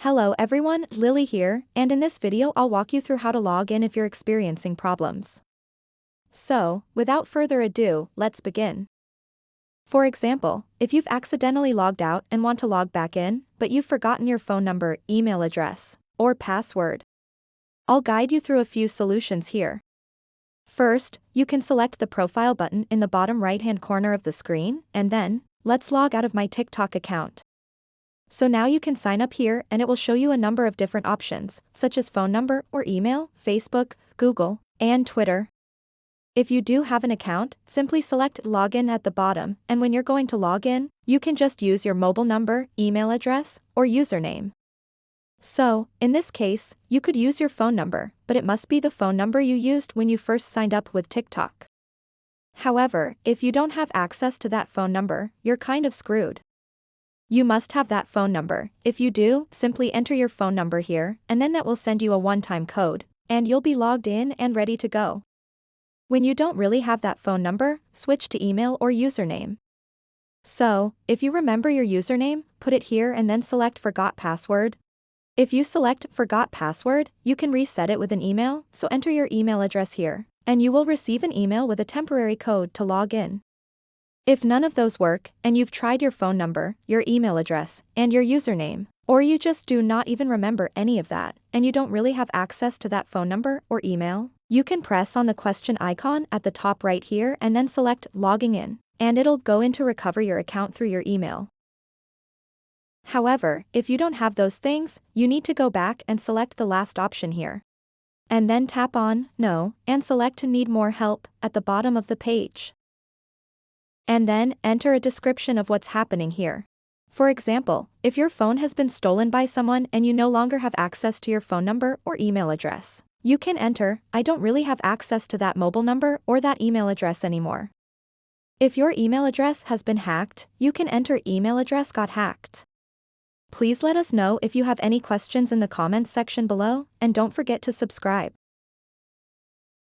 Hello everyone, Lily here, and in this video I'll walk you through how to log in if you're experiencing problems. So, without further ado, let's begin. For example, if you've accidentally logged out and want to log back in, but you've forgotten your phone number, email address, or password, I'll guide you through a few solutions here. First, you can select the profile button in the bottom right-hand corner of the screen, and then, let's log out of my TikTok account. So now you can sign up here and it will show you a number of different options, such as phone number or email, Facebook, Google, and Twitter. If you do have an account, simply select Login at the bottom, and when you're going to log in, you can just use your mobile number, email address, or username. So, in this case, you could use your phone number, but it must be the phone number you used when you first signed up with TikTok. However, if you don't have access to that phone number, you're kind of screwed. You must have that phone number. If you do, simply enter your phone number here, and then that will send you a one-time code, and you'll be logged in and ready to go. When you don't really have that phone number, switch to email or username. So, if you remember your username, put it here and then select Forgot Password. If you select Forgot Password, you can reset it with an email, so enter your email address here, and you will receive an email with a temporary code to log in. If none of those work, and you've tried your phone number, your email address, and your username, or you just do not even remember any of that, and you don't really have access to that phone number or email, you can press on the question icon at the top right here and then select Logging In, and it'll go in to recover your account through your email. However, if you don't have those things, you need to go back and select the last option here. And then tap on No, and select Need More Help at the bottom of the page. And then, enter a description of what's happening here. For example, if your phone has been stolen by someone and you no longer have access to your phone number or email address, you can enter, I don't really have access to that mobile number or that email address anymore. If your email address has been hacked, you can enter email address got hacked. Please let us know if you have any questions in the comments section below, and don't forget to subscribe.